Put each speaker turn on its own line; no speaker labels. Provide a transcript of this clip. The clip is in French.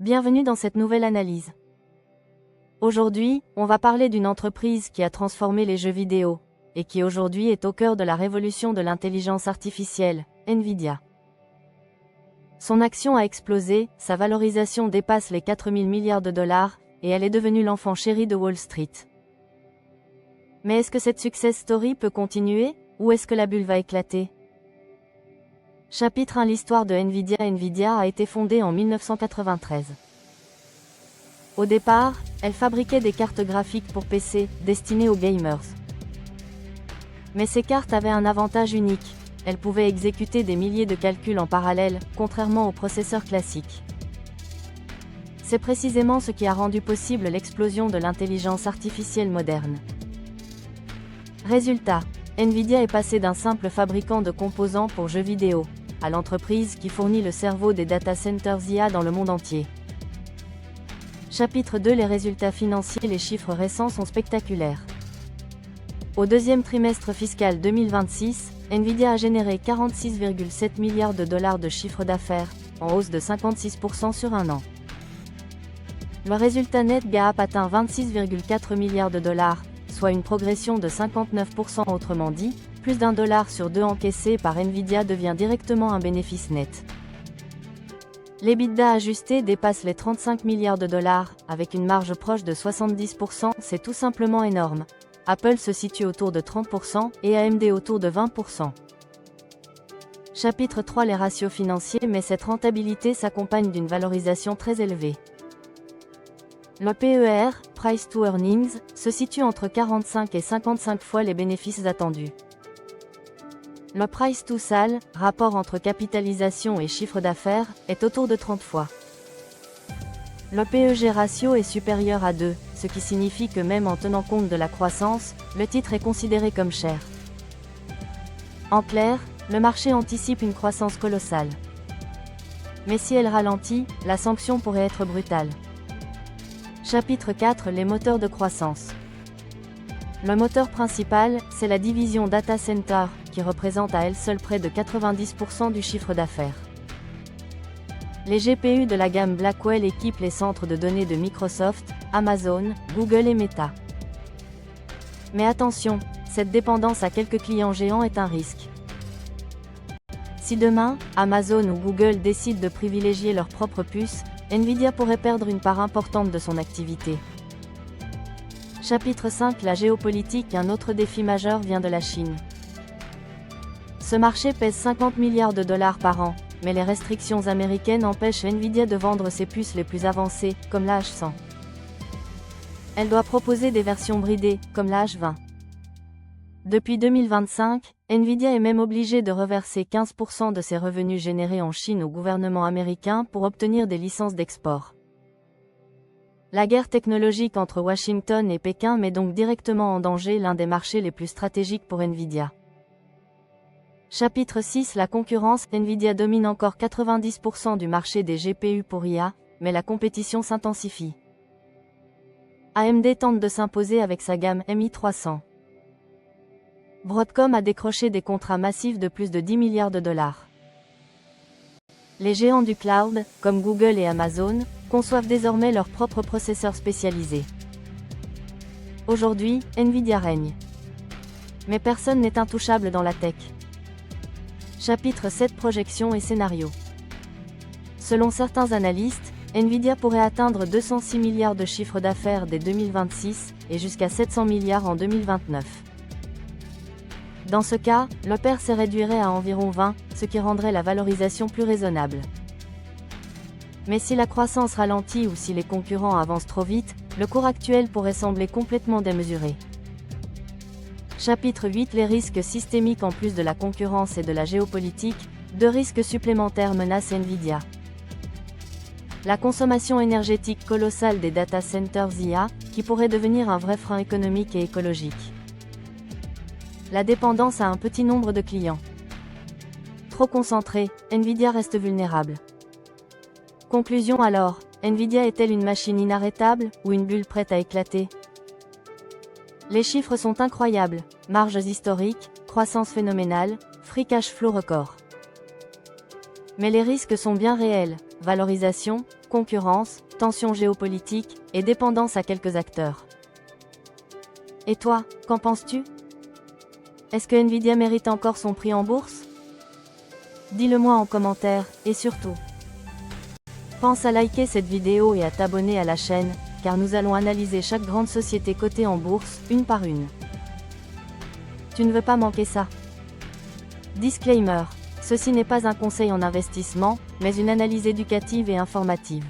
Bienvenue dans cette nouvelle analyse. Aujourd'hui, on va parler d'une entreprise qui a transformé les jeux vidéo, et qui aujourd'hui est au cœur de la révolution de l'intelligence artificielle, Nvidia. Son action a explosé, sa valorisation dépasse les 4000 milliards de dollars, et elle est devenue l'enfant chéri de Wall Street. Mais est-ce que cette success story peut continuer, ou est-ce que la bulle va éclater? Chapitre 1. L'histoire de Nvidia. Nvidia a été fondée en 1993. Au départ, elle fabriquait des cartes graphiques pour PC, destinées aux gamers. Mais ces cartes avaient un avantage unique, elles pouvaient exécuter des milliers de calculs en parallèle, contrairement aux processeurs classiques. C'est précisément ce qui a rendu possible l'explosion de l'intelligence artificielle moderne. Résultat, Nvidia est passé d'un simple fabricant de composants pour jeux vidéo, à l'entreprise qui fournit le cerveau des data centers IA dans le monde entier. Chapitre 2. Les résultats financiers. Les chiffres récents sont spectaculaires. Au deuxième trimestre fiscal 2026, Nvidia a généré 46,7 milliards de dollars de chiffre d'affaires, en hausse de 56% sur un an. Le résultat net GAAP atteint 26,4 milliards de dollars, soit une progression de 59%. Autrement dit, plus d'un dollar sur deux encaissé par Nvidia devient directement un bénéfice net. L'EBITDA ajusté dépasse les 35 milliards de dollars, avec une marge proche de 70%, c'est tout simplement énorme. Apple se situe autour de 30% et AMD autour de 20%. Chapitre 3. Les ratios financiers. Mais cette rentabilité s'accompagne d'une valorisation très élevée. Le PER, Price to Earnings, se situe entre 45 et 55 fois les bénéfices attendus. Le Price to SAL, rapport entre capitalisation et chiffre d'affaires, est autour de 30 fois. Le PEG ratio est supérieur à 2, ce qui signifie que même en tenant compte de la croissance, le titre est considéré comme cher. En clair, le marché anticipe une croissance colossale. Mais si elle ralentit, la sanction pourrait être brutale. Chapitre 4. Les moteurs de croissance. Le moteur principal, c'est la division Data Center, qui représente à elle seule près de 90% du chiffre d'affaires. Les GPU de la gamme Blackwell équipent les centres de données de Microsoft, Amazon, Google et Meta. Mais attention, cette dépendance à quelques clients géants est un risque. Si demain, Amazon ou Google décident de privilégier leurs propres puces, Nvidia pourrait perdre une part importante de son activité. Chapitre 5. La géopolitique. Un autre défi majeur vient de la Chine. Ce marché pèse 50 milliards de dollars par an, mais les restrictions américaines empêchent Nvidia de vendre ses puces les plus avancées, comme la H100. Elle doit proposer des versions bridées, comme la H20. Depuis 2025, Nvidia est même obligée de reverser 15% de ses revenus générés en Chine au gouvernement américain pour obtenir des licences d'export. La guerre technologique entre Washington et Pékin met donc directement en danger l'un des marchés les plus stratégiques pour Nvidia. Chapitre 6. La concurrence. Nvidia domine encore 90% du marché des GPU pour IA, mais la compétition s'intensifie. AMD tente de s'imposer avec sa gamme MI300. Broadcom a décroché des contrats massifs de plus de 10 milliards de dollars. Les géants du cloud, comme Google et Amazon, conçoivent désormais leurs propres processeurs spécialisés. Aujourd'hui, Nvidia règne. Mais personne n'est intouchable dans la tech. Chapitre 7. Projections et scénarios. Selon certains analystes, Nvidia pourrait atteindre 206 milliards de chiffre d'affaires dès 2026, et jusqu'à 700 milliards en 2029. Dans ce cas, le PER se réduirait à environ 20, ce qui rendrait la valorisation plus raisonnable. Mais si la croissance ralentit ou si les concurrents avancent trop vite, le cours actuel pourrait sembler complètement démesuré. Chapitre 8. Les risques systémiques. En plus de la concurrence et de la géopolitique, deux risques supplémentaires menacent Nvidia. La consommation énergétique colossale des data centers IA, qui pourrait devenir un vrai frein économique et écologique. La dépendance à un petit nombre de clients. Trop concentré, Nvidia reste vulnérable. Conclusion alors, Nvidia est-elle une machine inarrêtable, ou une bulle prête à éclater? Les chiffres sont incroyables, marges historiques, croissance phénoménale, free cash flow record. Mais les risques sont bien réels, valorisation, concurrence, tensions géopolitiques, et dépendance à quelques acteurs. Et toi, qu'en penses-tu? Est-ce que Nvidia mérite encore son prix en bourse? Dis-le-moi en commentaire, et surtout, pense à liker cette vidéo et à t'abonner à la chaîne, car nous allons analyser chaque grande société cotée en bourse, une par une. Tu ne veux pas manquer ça. Disclaimer. Ceci n'est pas un conseil en investissement, mais une analyse éducative et informative.